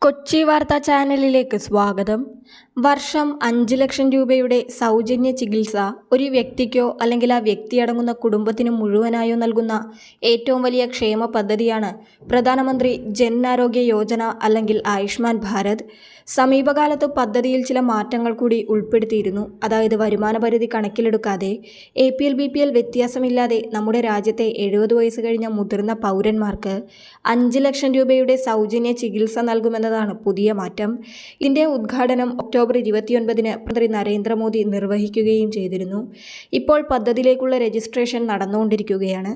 കൊച്ചി വാർത്താ ചാനലിലേക്ക് സ്വാഗതം. വർഷം 5 ലക്ഷം രൂപയുടെ സൗജന്യ ചികിത്സ ഒരു വ്യക്തിക്കോ അല്ലെങ്കിൽ ആ വ്യക്തിയടങ്ങുന്ന കുടുംബത്തിന് മുഴുവനായോ നൽകുന്ന ഏറ്റവും വലിയ ക്ഷേമ പദ്ധതിയാണ് പ്രധാനമന്ത്രി ജൻ ആരോഗ്യ യോജന അല്ലെങ്കിൽ ആയുഷ്മാൻ ഭാരത്. സമീപകാലത്ത് പദ്ധതിയിൽ ചില മാറ്റങ്ങൾ കൂടി ഉൾപ്പെടുത്തിയിരുന്നു. അതായത് വരുമാന പരിധി കണക്കിലെടുക്കാതെ APL BPL വ്യത്യാസമില്ലാതെ നമ്മുടെ രാജ്യത്തെ 70 വയസ്സ് കഴിഞ്ഞ മുതിർന്ന പൗരന്മാർക്ക് 5 ലക്ഷം രൂപയുടെ സൗജന്യ ചികിത്സ നൽകുമെന്നതാണ് പുതിയ മാറ്റം. ഇതിൻ്റെ ഉദ്ഘാടനം ഒക്ടോബർ 29-ന് പ്രധാനമന്ത്രി നരേന്ദ്രമോദി നിർവഹിക്കുകയും ചെയ്തിരുന്നു. ഇപ്പോൾ പദ്ധതിയിലേക്കുള്ള രജിസ്ട്രേഷൻ നടന്നുകൊണ്ടിരിക്കുകയാണ്.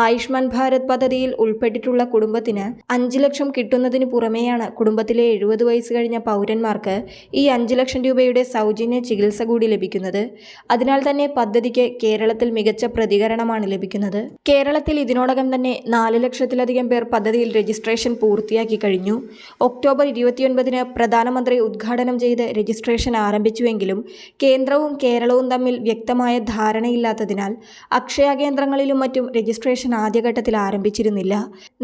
ആയുഷ്മാൻ ഭാരത് പദ്ധതിയിൽ ഉൾപ്പെട്ടിട്ടുള്ള കുടുംബത്തിന് 5 ലക്ഷം കിട്ടുന്നതിന് പുറമെയാണ് കുടുംബത്തിലെ 70 വയസ്സ് കഴിഞ്ഞ പൗരന്മാർക്ക് ഈ 5 ലക്ഷം രൂപയുടെ സൗജന്യ ചികിത്സ കൂടി ലഭിക്കുന്നത്. അതിനാൽ തന്നെ പദ്ധതിക്ക് കേരളത്തിൽ മികച്ച പ്രതികരണമാണ് ലഭിക്കുന്നത്. കേരളത്തിൽ ഇതിനോടകം തന്നെ 4 ലക്ഷത്തിലധികം പേർ പദ്ധതിയിൽ രജിസ്ട്രേഷൻ പൂർത്തിയാക്കി കഴിഞ്ഞു. ഒക്ടോബർ 29-ന് പ്രധാനമന്ത്രി ഉദ്ഘാടനം ചെയ്ത് രജിസ്ട്രേഷൻ ആരംഭിച്ചുവെങ്കിലും കേന്ദ്രവും കേരളവും തമ്മിൽ വ്യക്തമായ ധാരണയില്ലാത്തതിനാൽ അക്ഷയ കേന്ദ്രങ്ങളിലും മറ്റും രജിസ്ട്രേഷൻ ആദ്യഘട്ടത്തിൽ ആരംഭിച്ചിരുന്നില്ല.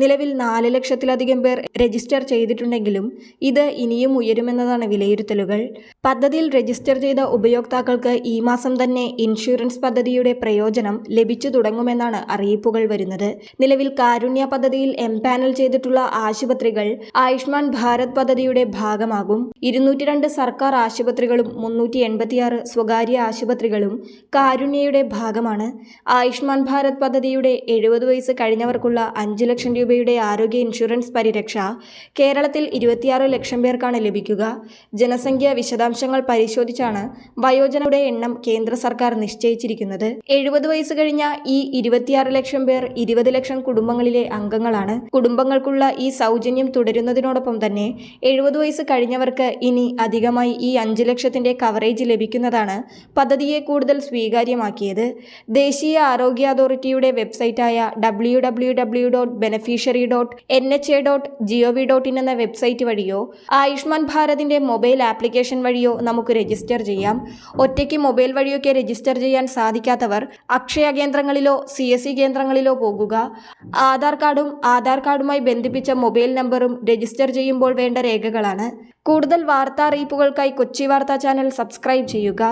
നിലവിൽ 4 ലക്ഷത്തിലധികം പേർ രജിസ്റ്റർ ചെയ്തിട്ടുണ്ടെങ്കിലും ഇത് ഇനിയും ഉയരുമെന്നതാണ് വിലയിരുത്തലുകൾ. പദ്ധതിയിൽ രജിസ്റ്റർ ചെയ്ത ഉപയോക്താക്കൾക്ക് ഈ മാസം തന്നെ ഇൻഷുറൻസ് പദ്ധതിയുടെ പ്രയോജനം ലഭിച്ചു തുടങ്ങുമെന്നാണ് അറിയിപ്പുകൾ വരുന്നത്. നിലവിൽ കാരുണ്യ പദ്ധതിയിൽ എംപാനൽ ചെയ്തിട്ടുള്ള ആശുപത്രികൾ ആയുഷ്മാൻ ഭാരത് പദ്ധതിയുടെ ഭാഗമാകും. 202 സർക്കാർ ആശുപത്രികളും 386 സ്വകാര്യ ആശുപത്രികളും കാരുണ്യയുടെ ഭാഗമാണ്. ആയുഷ്മാൻ ഭാരത് പദ്ധതിയുടെ 70 വയസ്സ് കഴിഞ്ഞവർക്കുള്ള 5 ലക്ഷം രൂപയുടെ ആരോഗ്യ ഇൻഷുറൻസ് പരിരക്ഷ കേരളത്തിൽ 26 ലക്ഷം പേർക്കാണ് ലഭിക്കുക. ജനസംഖ്യ വിശദാംശങ്ങൾ പരിശോധിച്ചാണ് വയോജനരുടെ എണ്ണം കേന്ദ്ര സർക്കാർ നിശ്ചയിച്ചിരിക്കുന്നത്. 70 വയസ്സ് കഴിഞ്ഞ ഈ 26 ലക്ഷം പേർ 20 ലക്ഷം കുടുംബങ്ങളിലെ അംഗങ്ങളാണ്. കുടുംബങ്ങൾക്കുള്ള ഈ സൗജന്യം തുടരുന്നതിനോടൊപ്പം തന്നെ 70 വയസ്സ് കഴിഞ്ഞവർക്ക് ഇനി അധികമായി ഈ 5 ലക്ഷത്തിന്റെ കവറേജ് ലഭിക്കുന്നതാണ് പദ്ധതിയെ കൂടുതൽ സ്വീകാര്യമാക്കിയത്. ദേശീയ ആരോഗ്യ അതോറിറ്റിയുടെ വെബ്സൈറ്റായ www.beneficiary.nha.gov.in എന്ന വെബ്സൈറ്റ് വഴിയോ ആയുഷ്മാൻ ഭാരതിന്റെ മൊബൈൽ ആപ്ലിക്കേഷൻ വഴിയോ നമുക്ക് രജിസ്റ്റർ ചെയ്യാം. ഒറ്റയ്ക്ക് മൊബൈൽ വഴിയൊക്കെ രജിസ്റ്റർ ചെയ്യാൻ സാധിക്കാത്തവർ അക്ഷയ കേന്ദ്രങ്ങളിലോ CSC കേന്ദ്രങ്ങളിലോ പോകുക. ആധാർ കാർഡുമായി ബന്ധിപ്പിച്ച മൊബൈൽ നമ്പറും രജിസ്റ്റർ ചെയ്യുമ്പോൾ വേണ്ട രേഖകളാണ്. കൂടുതൽ വാർത്താ അറിയിപ്പുകൾക്കായി കൊച്ചി വാർത്താ ചാനൽ സബ്സ്ക്രൈബ് ചെയ്യുക.